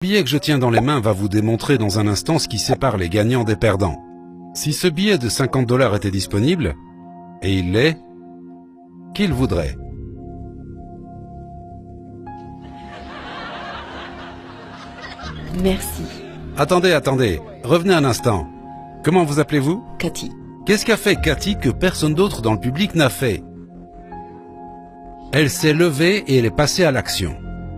Le billet que je tiens dans les mains va vous démontrer dans un instant ce qui sépare les gagnants des perdants. Si ce billet de 50 $ était disponible, et il l'est, qui le voudrait? Merci. Attendez, revenez un instant. Comment vous appelez-vous? Cathy. Qu'est-ce qu'a fait Cathy que personne d'autre dans le public n'a fait? Elle s'est levée et elle est passée à l'action.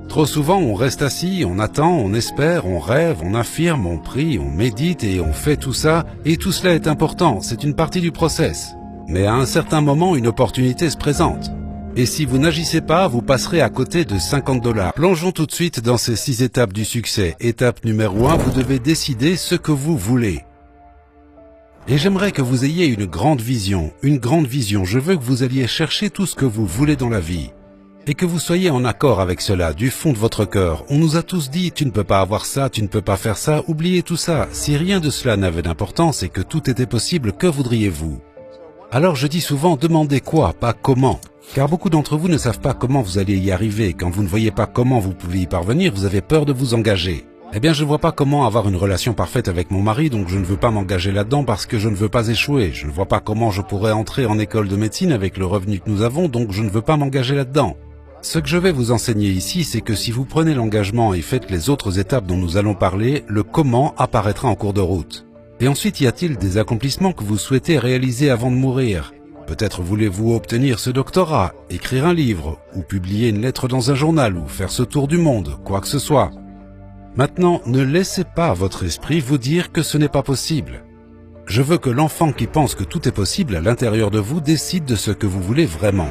Trop souvent, on reste assis, on attend, on espère, on rêve, on affirme, on prie, on médite et on fait tout ça. Et tout cela est important, c'est une partie du process. Mais à un certain moment, une opportunité se présente. Et si vous n'agissez pas, vous passerez à côté de 50 $. Plongeons tout de suite dans ces 6 étapes du succès. Étape numéro 1, vous devez décider ce que vous voulez. Et j'aimerais que vous ayez une grande vision. Je veux que vous alliez chercher tout ce que vous voulez dans la vie. Et que vous soyez en accord avec cela, du fond de votre cœur. On nous a tous dit, tu ne peux pas avoir ça, tu ne peux pas faire ça, oubliez tout ça. Si rien de cela n'avait d'importance et que tout était possible, que voudriez-vous? Alors je dis souvent, demandez quoi, pas comment. Car beaucoup d'entre vous ne savent pas comment vous allez y arriver. Quand vous ne voyez pas comment vous pouvez y parvenir, vous avez peur de vous engager. Eh bien, je ne vois pas comment avoir une relation parfaite avec mon mari, donc je ne veux pas m'engager là-dedans parce que je ne veux pas échouer. Je ne vois pas comment je pourrais entrer en école de médecine avec le revenu que nous avons, donc je ne veux pas m'engager là-dedans. Ce que je vais vous enseigner ici, c'est que si vous prenez l'engagement et faites les autres étapes dont nous allons parler, le comment apparaîtra en cours de route. Et ensuite, y a-t-il des accomplissements que vous souhaitez réaliser avant de mourir? Peut-être voulez-vous obtenir ce doctorat, écrire un livre, ou publier une lettre dans un journal, ou faire ce tour du monde, quoi que ce soit. Maintenant, ne laissez pas votre esprit vous dire que ce n'est pas possible. Je veux que l'enfant qui pense que tout est possible à l'intérieur de vous décide de ce que vous voulez vraiment.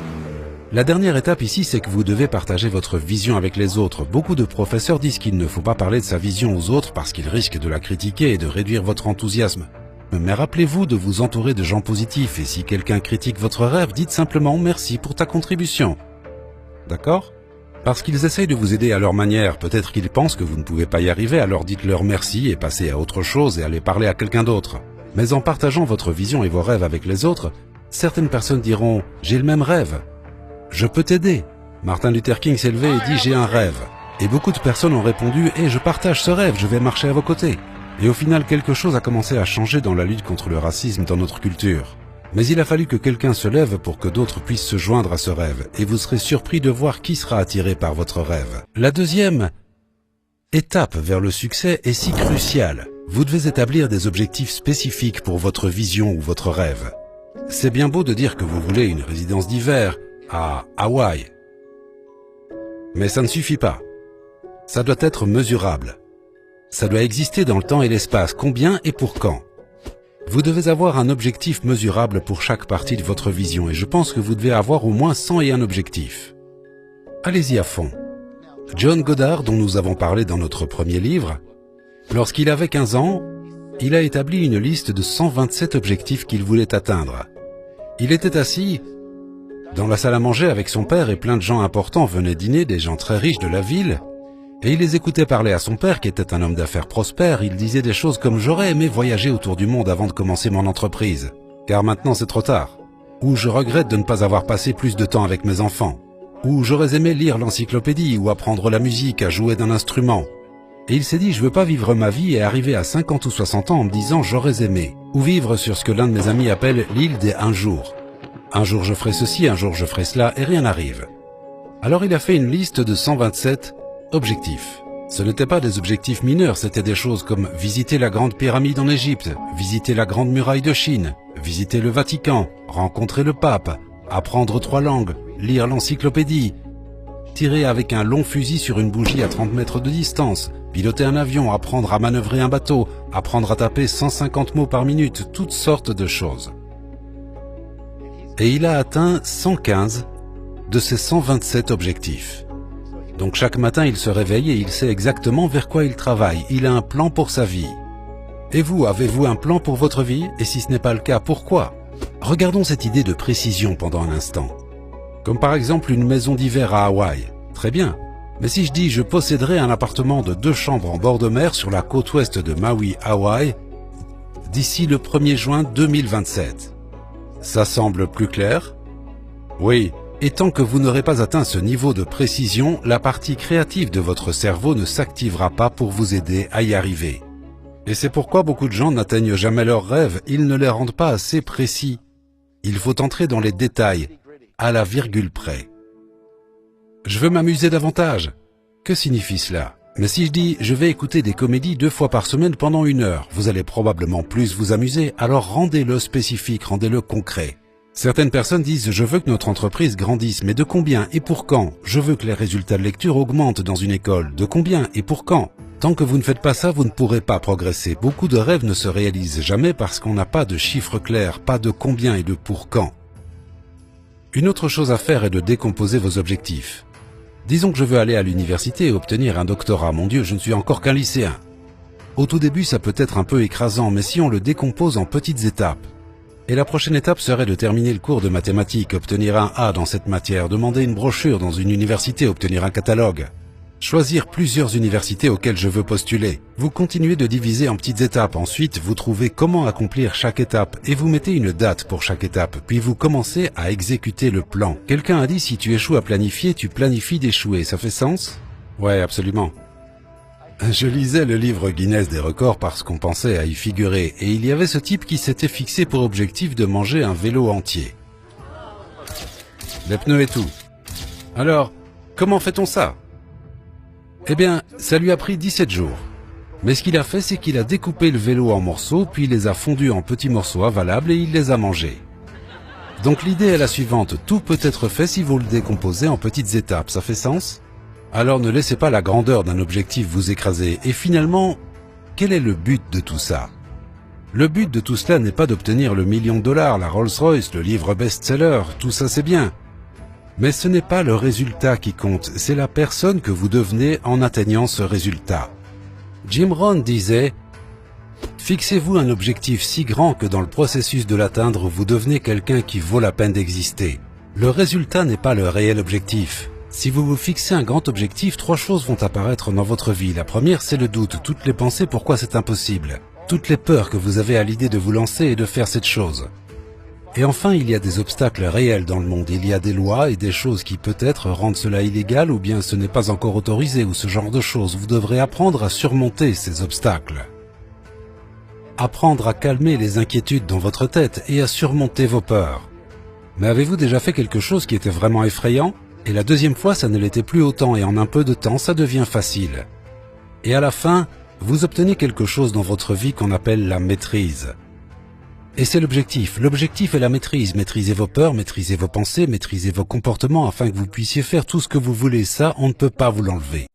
La dernière étape ici, c'est que vous devez partager votre vision avec les autres. Beaucoup de professeurs disent qu'il ne faut pas parler de sa vision aux autres parce qu'ils risquent de la critiquer et de réduire votre enthousiasme. Mais rappelez-vous de vous entourer de gens positifs et si quelqu'un critique votre rêve, dites simplement merci pour ta contribution. D'accord ? Parce qu'ils essayent de vous aider à leur manière. Peut-être qu'ils pensent que vous ne pouvez pas y arriver, alors dites-leur merci et passez à autre chose et allez parler à quelqu'un d'autre. Mais en partageant votre vision et vos rêves avec les autres, certaines personnes diront « j'ai le même rêve ». Je peux t'aider. Martin Luther King s'est levé et dit j'ai un rêve. Et beaucoup de personnes ont répondu je partage ce rêve, je vais marcher à vos côtés. Et au final, quelque chose a commencé à changer dans la lutte contre le racisme dans notre culture. Mais il a fallu que quelqu'un se lève pour que d'autres puissent se joindre à ce rêve. Et vous serez surpris de voir qui sera attiré par votre rêve. La deuxième étape vers le succès est si cruciale. Vous devez établir des objectifs spécifiques pour votre vision ou votre rêve. C'est bien beau de dire que vous voulez une résidence d'hiver à Hawaï. Mais ça ne suffit pas. Ça doit être mesurable. Ça doit exister dans le temps et l'espace. Combien et pour quand? Vous devez avoir un objectif mesurable pour chaque partie de votre vision et je pense que vous devez avoir au moins 101 objectifs. Allez-y à fond. John Goddard, dont nous avons parlé dans notre premier livre, lorsqu'il avait 15 ans, il a établi une liste de 127 objectifs qu'il voulait atteindre. Il était assis dans la salle à manger avec son père et plein de gens importants venaient dîner, des gens très riches de la ville, et il les écoutait parler à son père qui était un homme d'affaires prospère. Il disait des choses comme « J'aurais aimé voyager autour du monde avant de commencer mon entreprise, car maintenant c'est trop tard. » Ou « Je regrette de ne pas avoir passé plus de temps avec mes enfants. » Ou « J'aurais aimé lire l'encyclopédie ou apprendre la musique, à jouer d'un instrument. » Et il s'est dit « Je veux pas vivre ma vie et arriver à 50 ou 60 ans en me disant « J'aurais aimé. » Ou vivre sur ce que l'un de mes amis appelle l'île des un jour. Un jour je ferai ceci, un jour je ferai cela, et rien n'arrive. Alors il a fait une liste de 127 objectifs. Ce n'étaient pas des objectifs mineurs, c'était des choses comme visiter la grande pyramide en Égypte, visiter la grande muraille de Chine, visiter le Vatican, rencontrer le pape, apprendre 3 langues, lire l'encyclopédie, tirer avec un long fusil sur une bougie à 30 mètres de distance, piloter un avion, apprendre à manœuvrer un bateau, apprendre à taper 150 mots par minute, toutes sortes de choses. Et il a atteint 115 de ses 127 objectifs. Donc chaque matin, il se réveille et il sait exactement vers quoi il travaille. Il a un plan pour sa vie. Et vous, avez-vous un plan pour votre vie? Et si ce n'est pas le cas, pourquoi? Regardons cette idée de précision pendant un instant. Comme par exemple une maison d'hiver à Hawaï. Très bien. Mais si je dis je posséderai un appartement de 2 chambres en bord de mer sur la côte ouest de Maui, Hawaï, d'ici le 1er juin 2027. Ça semble plus clair? Oui. Et tant que vous n'aurez pas atteint ce niveau de précision, la partie créative de votre cerveau ne s'activera pas pour vous aider à y arriver. Et c'est pourquoi beaucoup de gens n'atteignent jamais leurs rêves, ils ne les rendent pas assez précis. Il faut entrer dans les détails, à la virgule près. Je veux m'amuser davantage. Que signifie cela? Mais si je dis « je vais écouter des comédies 2 fois par semaine pendant 1 heure », vous allez probablement plus vous amuser, alors rendez-le spécifique, rendez-le concret. Certaines personnes disent « je veux que notre entreprise grandisse, mais de combien et pour quand? Je veux que les résultats de lecture augmentent dans une école, de combien et pour quand ?» Tant que vous ne faites pas ça, vous ne pourrez pas progresser. Beaucoup de rêves ne se réalisent jamais parce qu'on n'a pas de chiffre clair, pas de combien et de pour quand. Une autre chose à faire est de décomposer vos objectifs. Disons que je veux aller à l'université et obtenir un doctorat. Mon Dieu, je ne suis encore qu'un lycéen. Au tout début, ça peut être un peu écrasant, mais si on le décompose en petites étapes. Et la prochaine étape serait de terminer le cours de mathématiques, obtenir un A dans cette matière, demander une brochure dans une université, obtenir un catalogue. Choisir plusieurs universités auxquelles je veux postuler. Vous continuez de diviser en petites étapes. Ensuite, vous trouvez comment accomplir chaque étape et vous mettez une date pour chaque étape. Puis vous commencez à exécuter le plan. Quelqu'un a dit si tu échoues à planifier, tu planifies d'échouer. Ça fait sens? Ouais, absolument. Je lisais le livre Guinness des records parce qu'on pensait à y figurer et il y avait ce type qui s'était fixé pour objectif de manger un vélo entier. Les pneus et tout. Alors, comment fait-on ça? Eh bien, ça lui a pris 17 jours. Mais ce qu'il a fait, c'est qu'il a découpé le vélo en morceaux, puis il les a fondus en petits morceaux avalables et il les a mangés. Donc l'idée est la suivante, tout peut être fait si vous le décomposez en petites étapes, ça fait sens? Alors ne laissez pas la grandeur d'un objectif vous écraser. Et finalement, quel est le but de tout ça? Le but de tout cela n'est pas d'obtenir le $1 million, la Rolls-Royce, le livre best-seller, tout ça c'est bien. Mais ce n'est pas le résultat qui compte, c'est la personne que vous devenez en atteignant ce résultat. Jim Rohn disait « Fixez-vous un objectif si grand que dans le processus de l'atteindre, vous devenez quelqu'un qui vaut la peine d'exister. Le résultat n'est pas le réel objectif. Si vous vous fixez un grand objectif, 3 choses vont apparaître dans votre vie. La première, c'est le doute, toutes les pensées pourquoi c'est impossible, toutes les peurs que vous avez à l'idée de vous lancer et de faire cette chose. Et enfin, il y a des obstacles réels dans le monde. Il y a des lois et des choses qui peut-être rendent cela illégal ou bien ce n'est pas encore autorisé ou ce genre de choses. Vous devrez apprendre à surmonter ces obstacles. Apprendre à calmer les inquiétudes dans votre tête et à surmonter vos peurs. Mais avez-vous déjà fait quelque chose qui était vraiment effrayant? Et la deuxième fois, ça ne l'était plus autant et en un peu de temps, ça devient facile. Et à la fin, vous obtenez quelque chose dans votre vie qu'on appelle la maîtrise. Et c'est l'objectif. L'objectif est la maîtrise. Maîtrisez vos peurs, maîtrisez vos pensées, maîtrisez vos comportements afin que vous puissiez faire tout ce que vous voulez. Ça, on ne peut pas vous l'enlever.